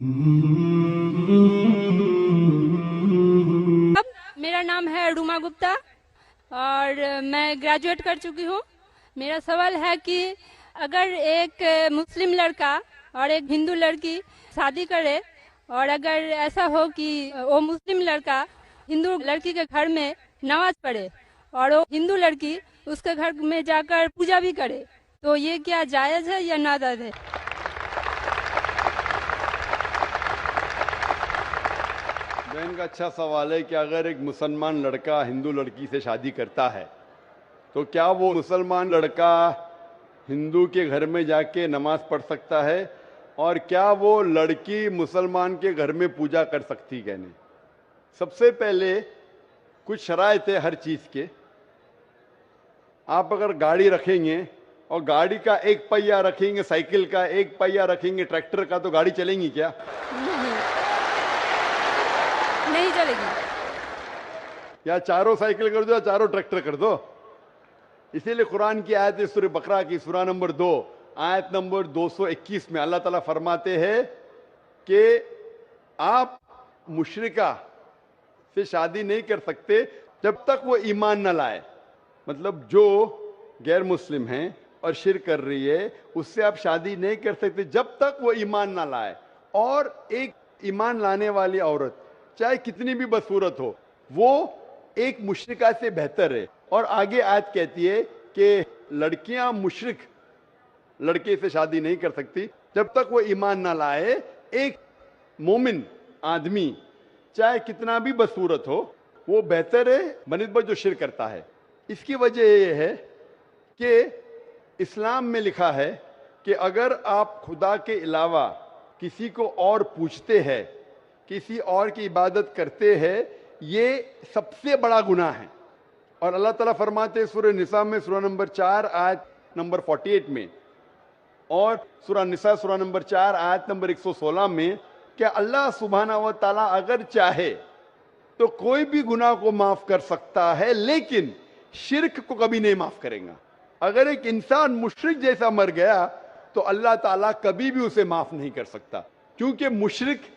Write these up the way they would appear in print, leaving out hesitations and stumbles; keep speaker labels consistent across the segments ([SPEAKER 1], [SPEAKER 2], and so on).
[SPEAKER 1] اب میرا نام ہے روما گپتا اور میں گریجویٹ کر چکی ہوں. میرا سوال ہے کہ اگر ایک مسلم لڑکا اور ایک ہندو لڑکی شادی کرے اور اگر ایسا ہو کہ وہ مسلم لڑکا ہندو لڑکی کے گھر میں نماز پڑھے اور وہ ہندو لڑکی اس کے گھر میں جا کر پوجا بھی کرے، تو یہ کیا جائز ہے یا ناجائز ہے؟
[SPEAKER 2] بہن کا اچھا سوال ہے کہ اگر ایک مسلمان لڑکا ہندو لڑکی سے شادی کرتا ہے تو کیا وہ مسلمان لڑکا ہندو کے گھر میں جا کے نماز پڑھ سکتا ہے، اور کیا وہ لڑکی مسلمان کے گھر میں پوجا کر سکتی کہ نہیں؟ سب سے پہلے کچھ شرائط ہے ہر چیز کے. آپ اگر گاڑی رکھیں گے اور گاڑی کا ایک پہیہ رکھیں گے، سائیکل کا ایک پہیہ رکھیں گے، ٹریکٹر کا، تو گاڑی چلیں گی کیا؟
[SPEAKER 1] نہیں چلے گی.
[SPEAKER 2] یا چاروں سائیکل کر دو یا چاروں ٹریکٹر کر دو. اسی لیے قرآن کی آیت سورہ بقرہ کی سورہ نمبر 2 آیت نمبر 221 میں اللہ تعالیٰ فرماتے ہیں کہ آپ مشرکہ سے شادی نہیں کر سکتے جب تک وہ ایمان نہ لائے. مطلب جو غیر مسلم ہیں اور شرک کر رہی ہے اس سے آپ شادی نہیں کر سکتے جب تک وہ ایمان نہ لائے. اور ایک ایمان لانے والی عورت چاہے کتنی بھی بدصورت ہو وہ ایک مشرکہ سے بہتر ہے. اور آگے آیت کہتی ہے کہ لڑکیاں مشرک لڑکے سے شادی نہیں کر سکتی جب تک وہ ایمان نہ لائے. ایک مومن آدمی چاہے کتنا بھی بدصورت ہو وہ بہتر ہے بنسبت جو شرک کرتا ہے. اس کی وجہ یہ ہے کہ اسلام میں لکھا ہے کہ اگر آپ خدا کے علاوہ کسی کو اور پوچھتے ہیں، کسی اور کی عبادت کرتے ہیں، یہ سب سے بڑا گناہ ہے. اور اللہ تعالیٰ فرماتے ہیں سورہ نساء میں سورہ نمبر 4 آیت نمبر 48 میں، اور سورہ نساء سورہ نمبر 4 آیت نمبر 116 میں، کہ اللہ سبحانہ و تعالیٰ اگر چاہے تو کوئی بھی گناہ کو معاف کر سکتا ہے لیکن شرک کو کبھی نہیں معاف کرے گا. اگر ایک انسان مشرک جیسا مر گیا تو اللہ تعالیٰ کبھی بھی اسے معاف نہیں کر سکتا، کیونکہ مشرک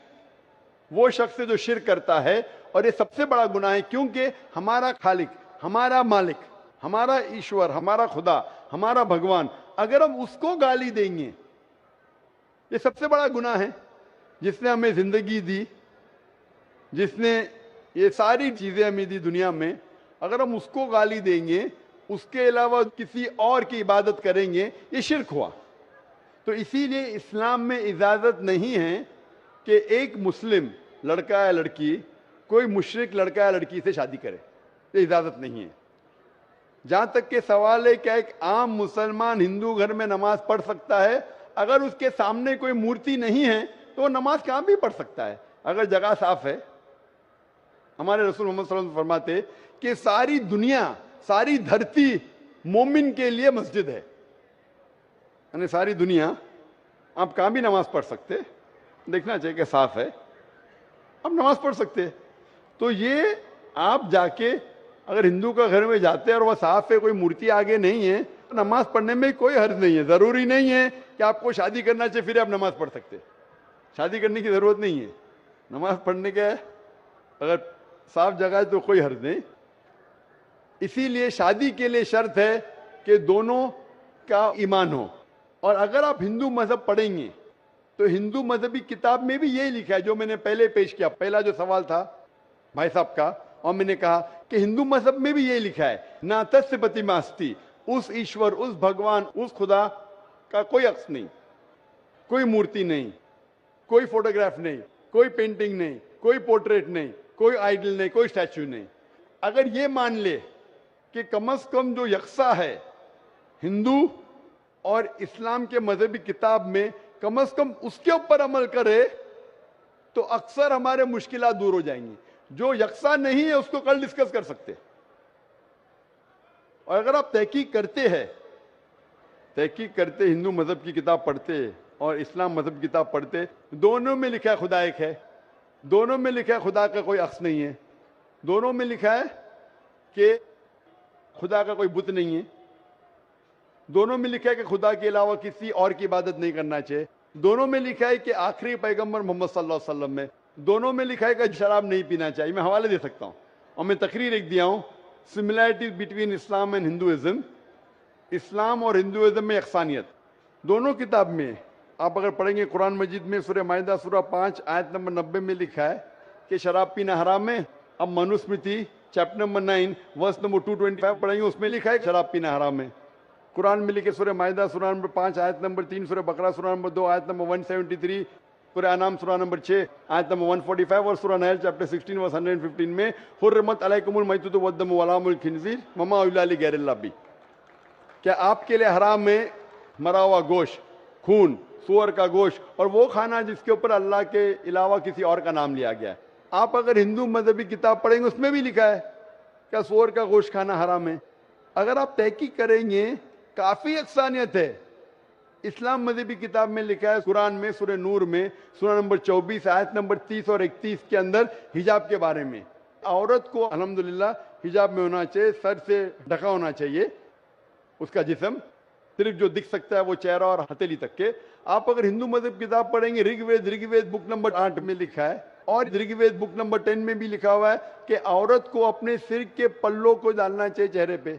[SPEAKER 2] وہ شخص ہے جو شرک کرتا ہے. اور یہ سب سے بڑا گناہ ہے کیونکہ ہمارا خالق، ہمارا مالک، ہمارا ایشور، ہمارا خدا، ہمارا بھگوان، اگر ہم اس کو گالی دیں گے، یہ سب سے بڑا گناہ ہے. جس نے ہمیں زندگی دی، جس نے یہ ساری چیزیں ہمیں دی دنیا میں، اگر ہم اس کو گالی دیں گے، اس کے علاوہ کسی اور کی عبادت کریں گے، یہ شرک ہوا. تو اسی لیے اسلام میں اجازت نہیں ہے کہ ایک مسلم لڑکا یا لڑکی کوئی مشرک لڑکا یا لڑکی سے شادی کرے، یہ اجازت نہیں ہے. جہاں تک کہ سوال ہے کہ ایک عام مسلمان ہندو گھر میں نماز پڑھ سکتا ہے، اگر اس کے سامنے کوئی مورتی نہیں ہے تو وہ نماز کہاں بھی پڑھ سکتا ہے اگر جگہ صاف ہے. ہمارے رسول محمد صلی اللہ علیہ وسلم فرماتے کہ ساری دنیا، ساری دھرتی مومن کے لیے مسجد ہے. یعنی ساری دنیا آپ کہاں بھی نماز پڑھ سکتے، دیکھنا چاہیے کہ صاف ہے، آپ نماز پڑھ سکتے. تو یہ آپ جا کے اگر ہندو کا گھر میں جاتے ہیں اور وہ صاف ہے، کوئی مورتی آگے نہیں ہے، تو نماز پڑھنے میں کوئی حرج نہیں ہے. ضروری نہیں ہے کہ آپ کو شادی کرنا چاہیے پھر آپ نماز پڑھ سکتے. شادی کرنے کی ضرورت نہیں ہے، نماز پڑھنے کا اگر صاف جگہ ہے تو کوئی حرج نہیں. اسی لیے شادی کے لیے شرط ہے کہ دونوں کا ایمان ہو. اور اگر آپ ہندو مذہب پڑھیں گے تو ہندو مذہبی کتاب میں بھی یہی لکھا ہے جو میں نے پہلے پیش کیا، پہلا جو سوال تھا بھائی صاحب کا، اور میں نے کہا کہ ہندو مذہب میں بھی یہی لکھا ہے، نا تس پتیماستی، اس ایشور، اس بھگوان، اس خدا کا کوئی عکس نہیں، کوئی مورتی نہیں، کوئی فوٹوگراف نہیں، کوئی پینٹنگ نہیں، کوئی پورٹریٹ نہیں، کوئی آئیڈل نہیں، کوئی اسٹیچو نہیں. اگر یہ مان لے کہ کم از کم جو یکساں ہے ہندو اور اسلام کے مذہبی کتاب میں، کم از کم اس کے اوپر عمل کرے تو اکثر ہمارے مشکلات دور ہو جائیں گی. جو یکساں نہیں ہے اس کو کل ڈسکس کر سکتے. اور اگر آپ تحقیق کرتے ہندو مذہب کی کتاب پڑھتے اور اسلام مذہب کی کتاب پڑھتے، دونوں میں لکھا ہے خدا ایک ہے، دونوں میں لکھا ہے خدا کا کوئی عکس نہیں ہے، دونوں میں لکھا ہے کہ خدا کا کوئی بت نہیں ہے، دونوں میں لکھا ہے کہ خدا کے علاوہ کسی اور کی عبادت نہیں کرنا چاہیے. دونوں میں لکھا ہے کہ آخری پیغمبر محمد صلی اللہ علیہ وسلم میں دونوں میں لکھا ہے کہ شراب نہیں پینا چاہیے. میں حوالے دے سکتا ہوں اور میں تقریر ایک دیا ہوں, similarities between Islam and Hinduism, اسلام اور ہندوازم میں یکسانیت دونوں کتاب میں. آپ اگر پڑھیں گے قرآن مجید میں سورہ مائدہ سورہ 5 آیت نمبر 90 میں لکھا ہے کہ شراب پینا حرام ہے. اب Manusmriti chapter number 9 verse number 225 پڑھیں گے, اس میں لکھا ہے کہ شراب پینا حرام ہے. قرآن میں لکھے سورہ مائدہ سورہ نمبر 5 آیت نمبر 3, سورہ بقرہ سورہ نمبر 2 آیت نمبر 173, سورہ انعام سورہ نمبر 6 آیت نمبر 145 اور سورہ نحل چیپٹر 16 ورس 115 میں حرمت علیکم المیتۃ والدم ولحم الخنزیر وما اہل لغیر اللہ بھی. کیا آپ کے لیے حرام ہے مرا ہوا گوشت, خون, سور کا گوشت اور وہ کھانا جس کے اوپر اللہ کے علاوہ کسی اور کا نام لیا گیا ہے. آپ اگر ہندو مذہبی کتاب پڑھیں گے اس میں بھی لکھا ہے کیا سور کا گوشت کھانا حرام ہے. اگر آپ تحقیق کریں گے کافی یکسانیت ہے. اسلام مذہبی کتاب میں لکھا ہے قرآن میں سورہ نور میں سورہ نمبر 24 آیت نمبر 30 اور 31 کے اندر حجاب کے بارے میں, عورت کو الحمدللہ حجاب میں ہونا چاہیے, سر سے ڈھکا ہونا چاہیے اس کا جسم, صرف جو دکھ سکتا ہے وہ چہرہ اور ہتھیلی تک کے. آپ اگر ہندو مذہب کتاب پڑھیں گے رگ وید بک نمبر 8 میں لکھا ہے اور رگ وید بک نمبر 10 میں بھی لکھا ہوا ہے کہ عورت کو اپنے سر کے پلوں کو ڈالنا چاہیے چہرے پہ.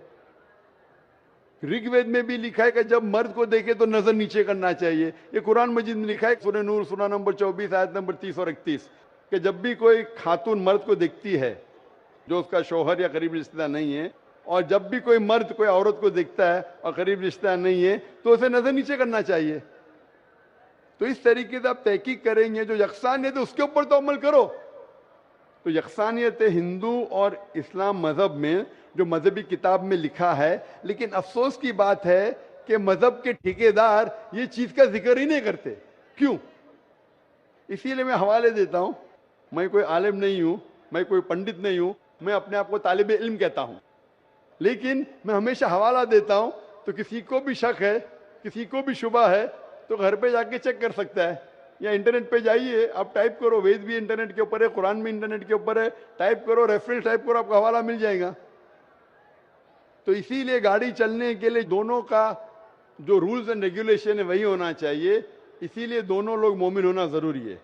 [SPEAKER 2] رگ وید میں بھی لکھا ہے کہ جب مرد کو دیکھے تو نظر نیچے کرنا چاہیے. یہ قرآن مجید میں لکھا ہے سورہ نور سورہ نمبر 24 آیت نمبر 30 اور 31 کہ جب بھی کوئی خاتون مرد کو دیکھتی ہے جو اس کا شوہر یا قریب رشتہ دار نہیں ہے, اور جب بھی کوئی مرد کوئی عورت کو دیکھتا ہے اور قریب رشتہ دار نہیں ہے تو اسے نظر نیچے کرنا چاہیے. تو اس طریقے سے آپ تحقیق کریں گے جو یکسانیت ہے اس کے اوپر تو عمل کرو. تو یکسانیت ہندو اور اسلام مذہب میں جو مذہبی کتاب میں لکھا ہے, لیکن افسوس کی بات ہے کہ مذہب کے ٹھیکیدار یہ چیز کا ذکر ہی نہیں کرتے. کیوں؟ اسی لیے میں حوالے دیتا ہوں. میں کوئی عالم نہیں ہوں, میں کوئی پنڈت نہیں ہوں, میں اپنے آپ کو طالب علم کہتا ہوں, لیکن میں ہمیشہ حوالہ دیتا ہوں. تو کسی کو بھی شک ہے, کسی کو بھی شبہ ہے تو گھر پہ جا کے چیک کر سکتا ہے, یا انٹرنیٹ پہ جائیے, آپ ٹائپ کرو, وید بھی انٹرنیٹ کے اوپر ہے, قرآن بھی انٹرنیٹ کے اوپر ہے, ٹائپ کرو, ریفرنس ٹائپ کرو, آپ کو حوالہ مل جائے گا. تو اسی لیے گاڑی چلنے کے لیے دونوں کا جو رولز اینڈ ریگولیشن ہے وہی ہونا چاہیے. اسی لیے دونوں لوگ مومن ہونا ضروری ہے.